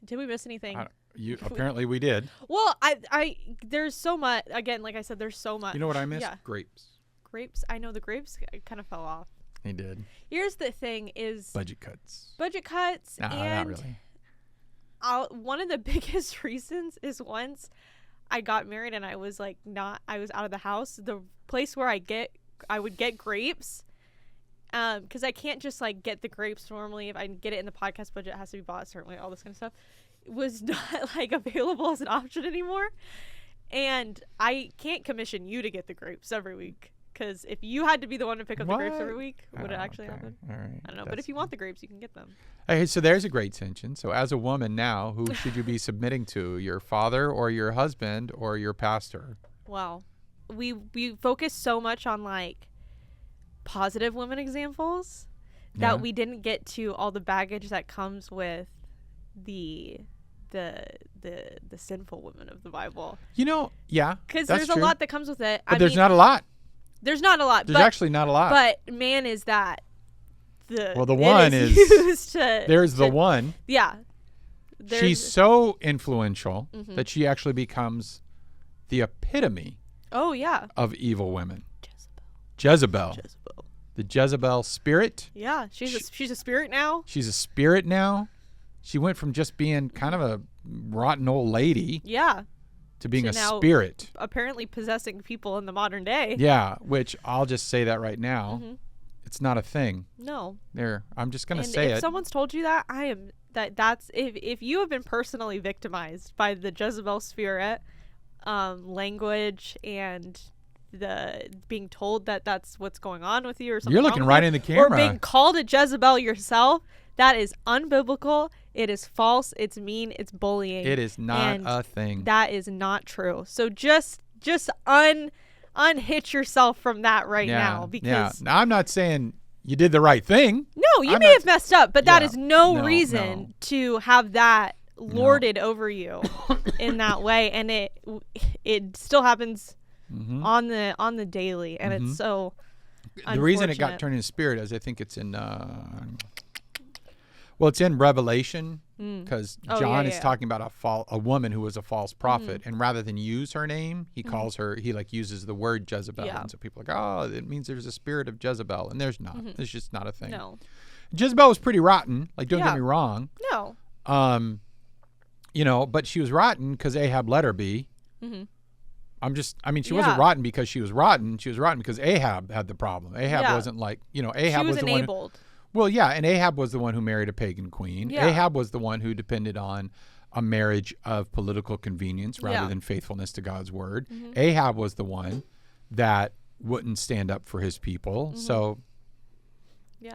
Did we miss anything? Apparently we did. Well, there's so much. Again, like I said, there's so much. You know what I missed? Yeah. Grapes. Grapes. I know the grapes kind of fell off. He did. Here's the thing: is budget cuts. Nah, and not really. One of the biggest reasons is once I got married and I was like I was out of the house. The place where I would get grapes. Because I can't just like get the grapes normally. If I get it in the podcast budget, it has to be bought a certain way, all this kind of stuff. It was not like available as an option anymore. And I can't commission you to get the grapes every week. Because if you had to be the one to pick up the grapes every week, would it actually happen? All right. I don't know. But if you want the grapes, you can get them. Hey, so there's a great tension. So as a woman now, who should you be submitting to? Your father or your husband or your pastor? Well, we focus so much on like positive women examples that we didn't get to all the baggage that comes with the sinful women of the Bible. Because there's a lot that comes with it. But there's not a lot. There's not a lot. There's actually not a lot. But man, is that the one is used to, there's the one. Yeah. She's so influential that she actually becomes the epitome. Oh yeah. Of evil women. Jezebel. The Jezebel spirit. Yeah, she's a spirit now. She's a spirit now. She went from just being kind of a rotten old lady. Yeah. To being a spirit. Apparently possessing people in the modern day. Yeah, which I'll just say that right now. Mm-hmm. It's not a thing. No. I'm just going to say it. If someone's told you that, that's if you have been personally victimized by the Jezebel spirit, language and the being told that that's what's going on with you or something. You're looking right in the camera. Or being called a Jezebel yourself, that is unbiblical. It is false. It's mean. It's bullying. It is not a thing. That is not true. So just unhitch yourself from that right now. Because now, I'm not saying you did the right thing. No, you may have messed up, but that is no reason to have that lorded over you in that way. And it still happens on the daily, and it's so the reason it got turned into spirit is I think it's in it's in Revelation because John is talking about a woman who was a false prophet, and rather than use her name, he calls her, he like uses the word Jezebel, and so people are like, oh, it means there's a spirit of Jezebel, and there's not. It's just not a thing. No. Jezebel was pretty rotten. Like, don't get me wrong. No. But she was rotten because Ahab let her be. She wasn't rotten because she was rotten. She was rotten because Ahab had the problem. Ahab wasn't like, Ahab was the enabled. And Ahab was the one who married a pagan queen. Yeah. Ahab was the one who depended on a marriage of political convenience rather than faithfulness to God's word. Ahab was the one that wouldn't stand up for his people. So, we're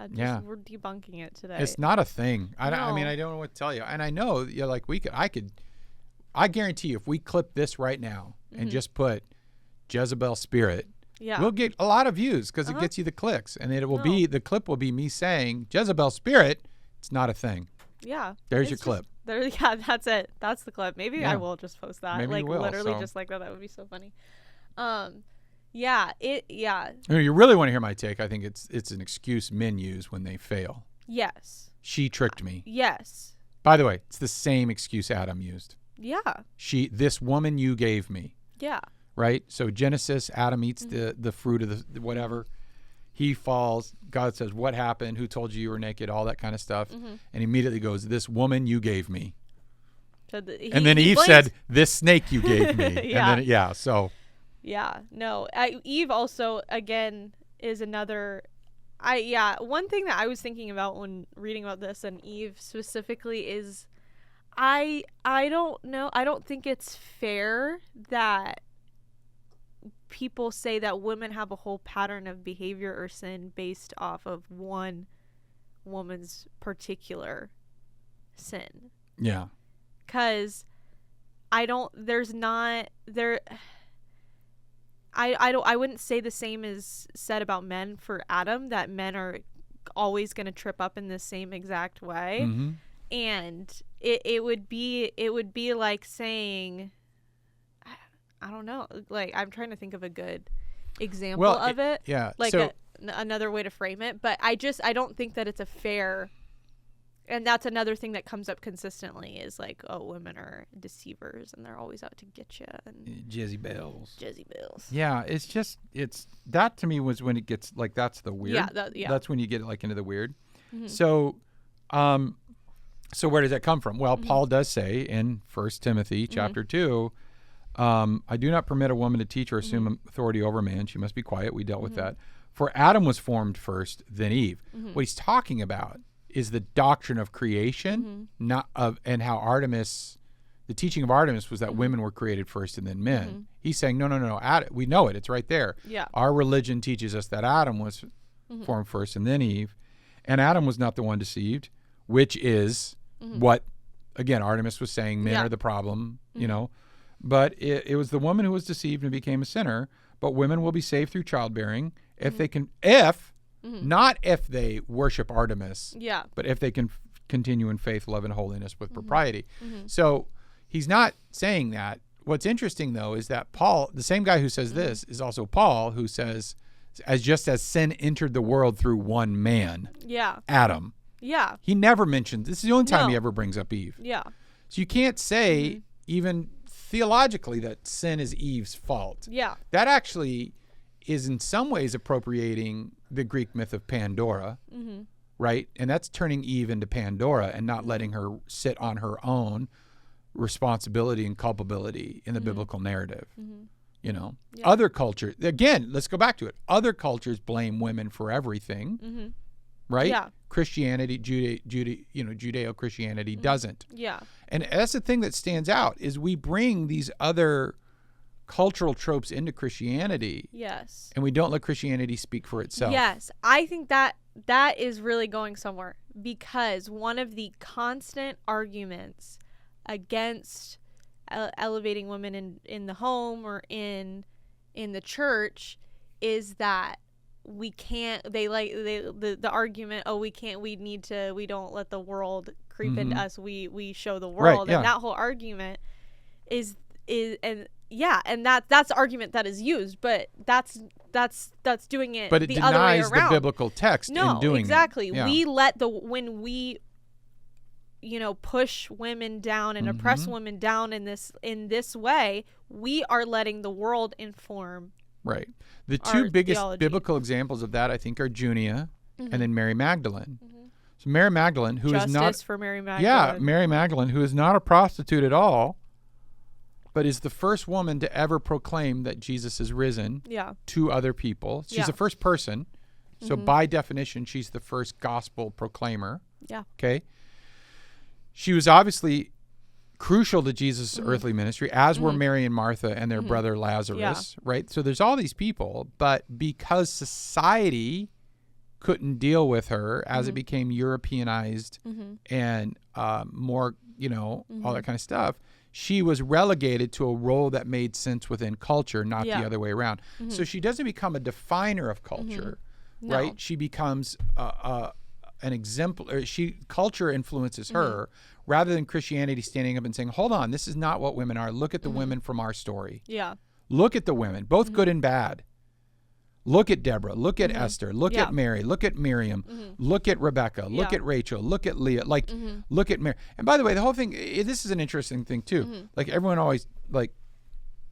debunking it today. It's not a thing. I mean, I don't know what to tell you. And I know, I guarantee you, if we clip this right now and just put Jezebel spirit, we'll get a lot of views because it gets you the clicks, and it will be the clip will be me saying Jezebel spirit. It's not a thing. Yeah, there's your clip. That's it. That's the clip. Maybe I will just post that. Maybe like you will, literally just like that. That would be so funny. You really want to hear my take? I think it's an excuse men use when they fail. Yes. She tricked me. Yes. By the way, it's the same excuse Adam used. Yeah. This woman you gave me. Yeah. Right? So Genesis, Adam eats the fruit of the whatever. He falls. God says, what happened? Who told you were naked? All that kind of stuff. And immediately goes, this woman you gave me. So and then Eve said, this snake you gave me. Yeah. And then, so. Yeah. No. Eve also, again, is another. One thing that I was thinking about when reading about this and Eve specifically is I don't know. I don't think it's fair that people say that women have a whole pattern of behavior or sin based off of one woman's particular sin. Yeah. Because I wouldn't say the same is said about men for Adam, that men are always going to trip up in the same exact way. And it would be like saying, I don't know, like I'm trying to think of a good example of it. Yeah. Like another way to frame it, but I don't think that it's a fair And that's another thing that comes up consistently is like, oh, women are deceivers and they're always out to get you. And Jezebels. Yeah, it's that to me was when it gets like that's the weird. Yeah, That's when you get like into the weird. Mm-hmm. So, so where does that come from? Well, Paul does say in 1 Timothy chapter 2, I do not permit a woman to teach or assume authority over a man. She must be quiet. We dealt with that. For Adam was formed first, then Eve. What he's talking about is the doctrine of creation, not of, and how Artemis, the teaching of Artemis was that women were created first and then men. He's saying, no. We know it. It's right there. Yeah. Our religion teaches us that Adam was formed first and then Eve. And Adam was not the one deceived, which is what, again, Artemis was saying, men are the problem, you know. But it was the woman who was deceived and became a sinner. But women will be saved through childbearing if they can, not if they worship Artemis, but if they can continue in faith, love, and holiness with propriety. So he's not saying that. What's interesting, though, is that Paul, the same guy who says this, is also Paul, who says, just as sin entered the world through one man, Adam. Yeah. He never mentions, this is the only time he ever brings up Eve. Yeah. So you can't say, even theologically, that sin is Eve's fault. Yeah. That actually is in some ways appropriating the Greek myth of Pandora, right? And that's turning Eve into Pandora and not letting her sit on her own responsibility and culpability in the biblical narrative. You know, other cultures, again, let's go back to it. Other cultures blame women for everything, right? Yeah. Christianity, Judeo-Christianity doesn't. Yeah. And that's the thing that stands out is we bring these other cultural tropes into Christianity. Yes. And we don't let Christianity speak for itself. Yes. I think that is really going somewhere, because one of the constant arguments against elevating women in the home or in the church is that we can't, the argument, we don't let the world creep into us, we show the world. Right, and that whole argument is and that's the argument that is used, but that's doing it, but it the other way denies around. the biblical text in doing exactly. it. Yeah. We let when we push women down and oppress women down in this way, we are letting the world inform. Right. The two biggest theology. biblical examples of that, I think, are Junia and then Mary Magdalene. So Mary Magdalene, who is not for Mary Magdalene. Yeah, Mary Magdalene, who is not a prostitute at all, but is the first woman to ever proclaim that Jesus is risen to other people. She's the first person. So by definition, she's the first gospel proclaimer. Yeah. Okay. She was obviously crucial to Jesus' earthly ministry, as were Mary and Martha and their brother Lazarus, right? So there's all these people, but because society couldn't deal with her as it became Europeanized and more, all that kind of stuff, she was relegated to a role that made sense within culture, not the other way around. So she doesn't become a definer of culture, right? She becomes an exemplar. Culture influences her rather than Christianity standing up and saying, hold on, this is not what women are. Look at the women from our story. Yeah. Look at the women, both good and bad. Look at Deborah. Look at Esther. Look at Mary. Look at Miriam. Look at Rebecca. Look at Rachel. Look at Leah. Look at Mary. And by the way, the whole thing, this is an interesting thing too. Like everyone always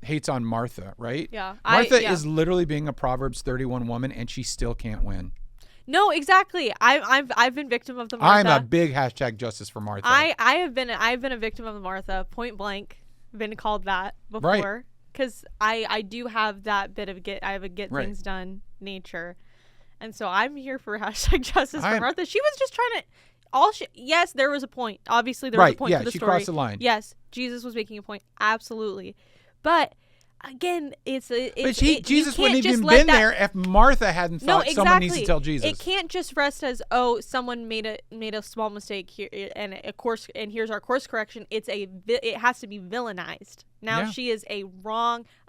hates on Martha, right? Yeah. Martha is literally being a Proverbs 31 woman, and she still can't win. No, exactly. I've been victim of the Martha. I'm a big #justice for Martha. I've been a victim of the Martha, point blank. Been called that before. Right. Because I do have that bit of I have a get things done nature. And so I'm here for #justice for Martha. She was just trying to, yes, there was a point. Obviously there was a point to the story. She crossed the line. Yes, Jesus was making a point. Absolutely. But again, Jesus wouldn't even been there if Martha hadn't thought someone needs to tell Jesus. It can't just rest as, someone made a small mistake here and here's our course correction. It has to be villainized. Now she is a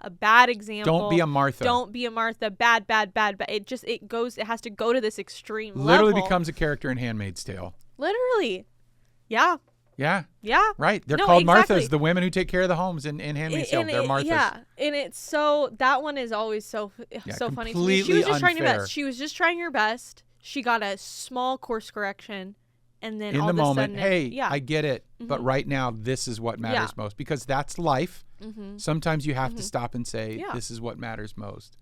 bad example. Don't be a Martha. Don't be a Martha. Bad. It has to go to this extreme Literally level. becomes a character in Handmaid's Tale. Literally. Yeah. Yeah. Yeah. Right. They're called Marthas, the women who take care of the homes in Handmaid's Tale. They're Marthas. Yeah. And it's that one is always so funny to me. She was just trying her best. She was just trying her best. She got a small course correction and then in all the of a moment, sudden, hey, I get it, but right now this is what matters most, because that's life. Sometimes you have to stop and say, this is what matters most.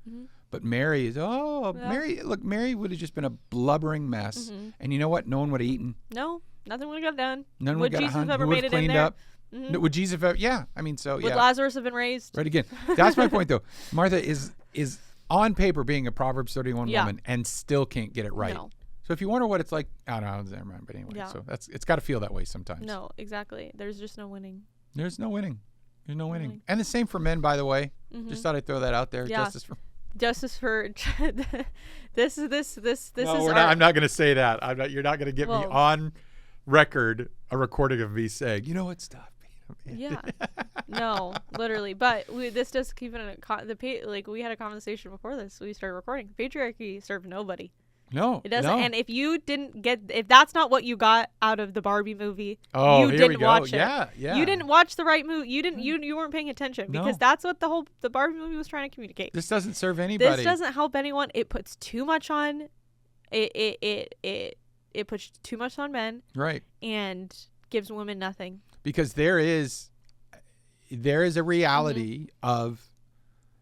But Mary is, Mary would have just been a blubbering mess. And you know what? No one would have eaten. No, nothing would have got done. None would have got ever made it in there. Up. Would Jesus have ever? Yeah. I mean, so would Lazarus have been raised? Right again. That's my point, though. Martha is on paper being a Proverbs 31 woman and still can't get it right. No. So if you wonder what it's like, I don't know, never mind. But anyway, so it's got to feel that way sometimes. No, exactly. There's just no winning. There's no winning. There's no winning. And the same for men, by the way. Just thought I'd throw that out there. Yeah. Justice for this no, I'm not going to say that. You're not going to get me on record a recording of me saying, you know what, stop. Yeah, no, literally. But this does keep it in we had a conversation before this. We started recording. Patriarchy served nobody. No, it doesn't. No. And if that's not what you got out of the Barbie movie, you didn't watch it. Yeah. You didn't watch the right movie. You weren't paying attention because that's what the Barbie movie was trying to communicate. This doesn't serve anybody. This doesn't help anyone. It puts too much on. It puts too much on men. Right. And gives women nothing. Because there is a reality of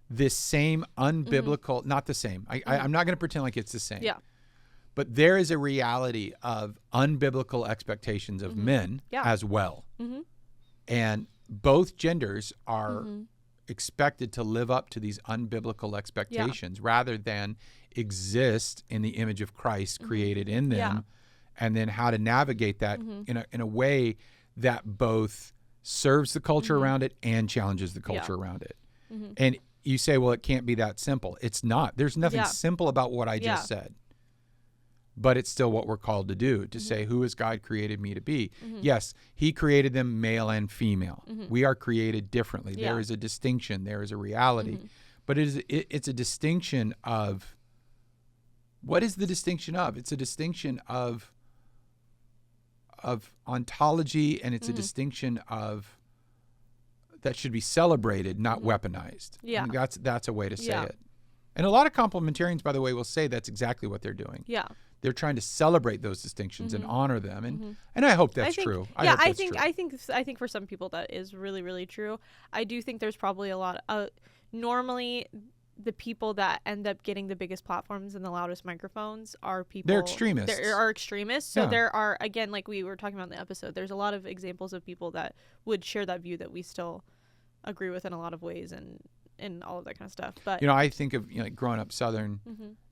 this same unbiblical, not the same. I'm not going to pretend like it's the same. Yeah. But there is a reality of unbiblical expectations of men as well. And both genders are expected to live up to these unbiblical expectations rather than exist in the image of Christ created in them, and then how to navigate that in a way that both serves the culture around it and challenges the culture around it. And you say, well, it can't be that simple. It's not. There's nothing simple about what I just said. But it's still what we're called to do, to say, who has God created me to be? Yes, he created them male and female. We are created differently. Yeah. There is a distinction. There is a reality. But it's a distinction of, what is the distinction of? It's a distinction of ontology, and it's a distinction of that should be celebrated, not weaponized. Yeah. I mean, that's a way to say it. And a lot of complementarians, by the way, will say that's exactly what they're doing. Yeah. They're trying to celebrate those distinctions and honor them, and I hope that's true. I think for some people that is really, really true. I do think there's probably a lot of normally the people that end up getting the biggest platforms and the loudest microphones are people. They're extremists. There are extremists. So there are, again, like we were talking about in the episode, there's a lot of examples of people that would share that view that we still agree with in a lot of ways and all of that kind of stuff. But I think of like growing up Southern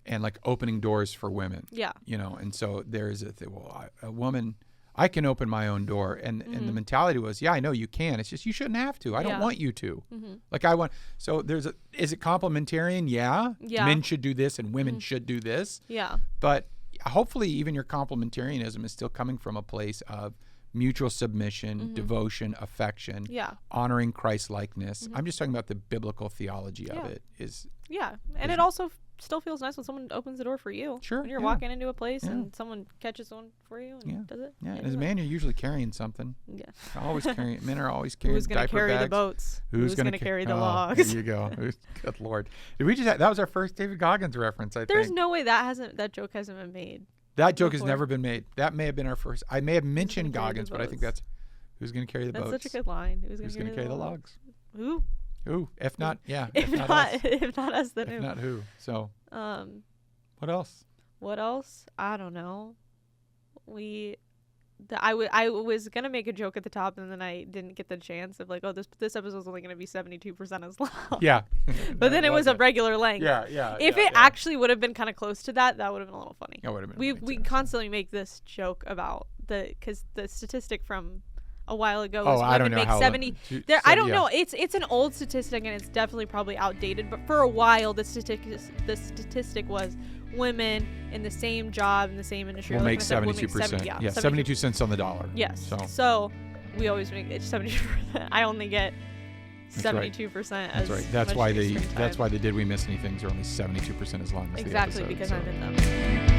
and like opening doors for women. Yeah. And so there's a woman, I can open my own door, and the mentality was, I know you can. It's just you shouldn't have to. I don't want you to. Like I want. So is it complementarian? Yeah. Men should do this and women should do this. Yeah. But hopefully even your complementarianism is still coming from a place of mutual submission, devotion, affection, honoring Christ-likeness. I'm just talking about the biblical theology of it. And it also still feels nice when someone opens the door for you. Sure. When you're walking into a place and someone catches one for you and does it. Yeah. And as a man, you're usually carrying something. Yeah. Always carrying. Men are always carrying. Who's going to carry the boats? Who's going to carry the logs? There you go. Good Lord. Did we just? That was our first David Goggins reference. I think. There's no way that joke hasn't been made. That joke has never been made. That may have been our first. I may have mentioned Goggins, but I think that's who's going to carry the boats. That's such a good line. Who's going to carry the logs? Who? Who? If not, If not us, then who? If not who? So. What else? What else? I don't know. I was gonna make a joke at the top, and then I didn't get the chance of like, this episode is only gonna be 72% as long. Yeah. But then it was a regular length. Yeah. If it actually would have been kind of close to that would have been a little funny. It would have been. We constantly make this joke about because the statistic from a while ago was women make 70. I don't know. It's an old statistic, and it's definitely probably outdated. But for a while, the statistic was women in the same job in the same industry will make 72%. 72 cents on the dollar. Yes. So we always make it 72%. I only get 72%. That's right. That's why the Did We Miss Anythings are only 72% as long as the episode. Exactly, because I'm in them.